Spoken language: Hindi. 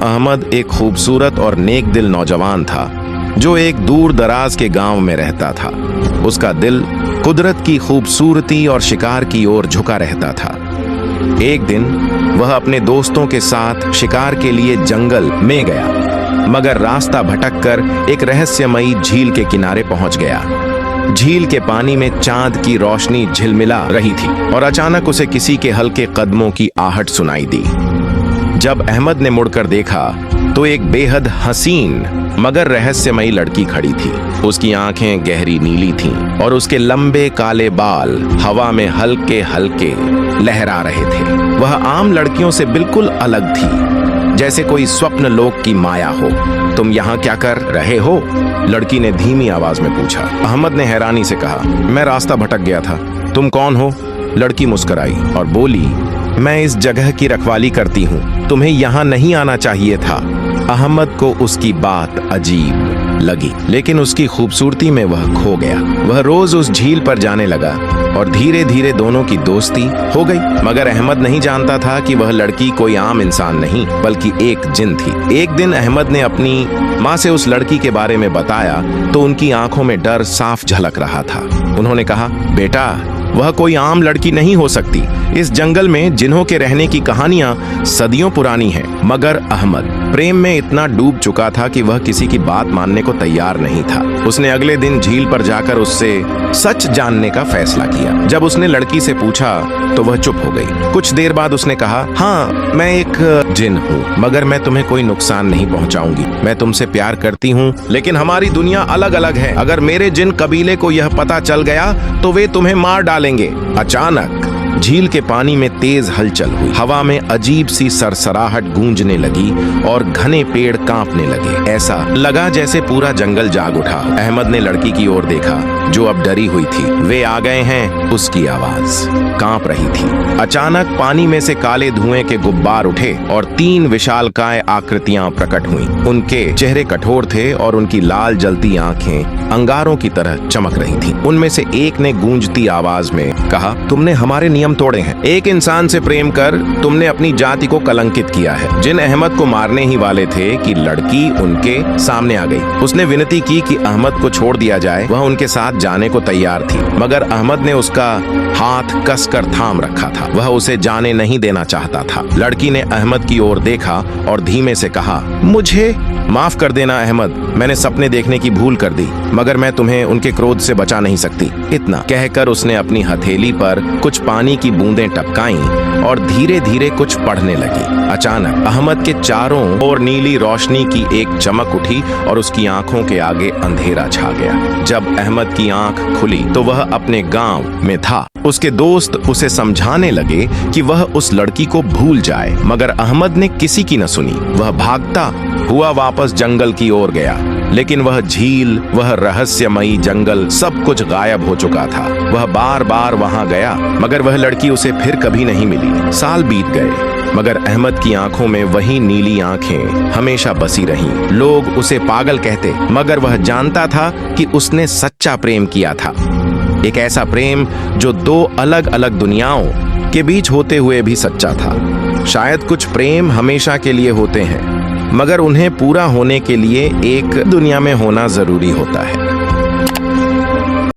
अहमद एक खूबसूरत और नेक दिल नौजवान था जो एक दूर दराज के गांव में रहता था। उसका दिल कुदरत की खूबसूरती और शिकार की ओर झुका रहता था। एक दिन वह अपने दोस्तों के साथ शिकार के लिए जंगल में गया, मगर रास्ता भटककर एक रहस्यमयी झील के किनारे पहुंच गया। झील के पानी में चांद की रोशनी झिलमिला रही थी और अचानक उसे किसी के हल्के कदमों की आहट सुनाई दी। जब अहमद ने मुड़कर देखा तो एक बेहद हसीन मगर रहस्यमयी लड़की खड़ी थी। उसकी आंखें गहरी नीली थीं और उसके लंबे काले बाल हवा में हल्के हल्के लहरा रहे थे। वह आम लड़कियों से बिल्कुल अलग थी, जैसे कोई स्वप्न लोक की माया हो। तुम यहाँ क्या कर रहे हो? लड़की ने धीमी आवाज में पूछा। अहमद ने हैरानी से कहा, मैं रास्ता भटक गया था। तुम कौन हो? लड़की मुस्कुराई और बोली, मैं इस जगह की रखवाली करती हूँ, तुम्हें यहाँ नहीं आना चाहिए था। अहमद को उसकी बात अजीब लगी, लेकिन उसकी खूबसूरती में वह खो गया। वह रोज उस झील पर जाने लगा और धीरे धीरे दोनों की दोस्ती हो गई। मगर अहमद नहीं जानता था कि वह लड़की कोई आम इंसान नहीं बल्कि एक जिन थी। एक दिन अहमद ने अपनी माँ से उस लड़की के बारे में बताया तो उनकी आंखों में डर साफ झलक रहा था। उन्होंने कहा, बेटा, वह कोई आम लड़की नहीं हो सकती। इस जंगल में जिन्हों के रहने की कहानियां सदियों पुरानी हैं। मगर अहमद प्रेम में इतना डूब चुका था कि वह किसी की बात मानने को तैयार नहीं था। उसने अगले दिन झील पर जाकर उससे सच जानने का फैसला किया। जब उसने लड़की से पूछा तो वह चुप हो गई। कुछ देर बाद उसने कहा, हाँ, मैं एक जिन हूँ, मगर मैं तुम्हें कोई नुकसान नहीं पहुँचाऊंगी। मैं तुमसे प्यार करती हूँ, लेकिन हमारी दुनिया अलग अलग है। अगर मेरे जिन कबीले को यह पता चल गया तो वे तुम्हें मार डालेंगे। अचानक झील के पानी में तेज हलचल हुई। हवा में अजीब सी सरसराहट गूंजने लगी और घने पेड़ कांपने लगे। ऐसा लगा जैसे पूरा जंगल जाग उठा। अहमद ने लड़की की ओर देखा जो अब डरी हुई थी। वे आ गए हैं, उसकी आवाज कांप रही थी। अचानक पानी में से काले धुएं के गुब्बार उठे और 3 विशालकाय आकृतियां प्रकट हुई। उनके चेहरे कठोर थे और उनकी लाल जलती आंखें अंगारों की तरह चमक रही थीं। उनमें से एक ने गूंजती आवाज में कहा, तुमने हमारे नियम तोड़े हैं। एक इंसान से प्रेम कर तुमने अपनी जाति को कलंकित किया है। जिन अहमद को मारने ही वाले थे कि लड़की उनके सामने आ गई। उसने विनती की कि अहमद को छोड़ दिया जाए। वह उनके साथ जाने को तैयार थी, मगर अहमद ने उसका हाथ कसकर थाम रखा था। वह उसे जाने नहीं देना चाहता था। लड़की ने अहमद की ओर देखा और धीमे से कहा, मुझे माफ कर देना अहमद, मैंने सपने देखने की भूल कर दी, मगर मैं तुम्हें उनके क्रोध से बचा नहीं सकती। इतना कहकर उसने अपनी हथेली पर कुछ पानी की बूंदें टपकाईं और धीरे धीरे कुछ पढ़ने लगी। अचानक अहमद के चारों ओर नीली रोशनी की एक चमक उठी और उसकी आंखों के आगे अंधेरा छा गया। जब अहमद की आंख खुली तो वह अपने गांव में था। उसके दोस्त उसे समझाने लगे कि वह उस लड़की को भूल जाए, मगर अहमद ने किसी की न सुनी। वह भागता हुआ वापस जंगल की ओर गया, लेकिन वह झील, वह रहस्यमयी जंगल, सब कुछ गायब हो चुका था। वह बार बार वहां गया, मगर वह लड़की उसे फिर कभी नहीं मिली। साल बीत गए, मगर अहमद की आंखों में वही नीली आंखें हमेशा बसी रहीं। लोग उसे पागल कहते, मगर वह जानता था कि उसने सच्चा प्रेम किया था। एक ऐसा प्रेम जो 2 अलग अलग दुनियाओं के बीच होते हुए भी सच्चा था। शायद कुछ प्रेम हमेशा के लिए होते हैं, मगर उन्हें पूरा होने के लिए एक दुनिया में होना जरूरी होता है।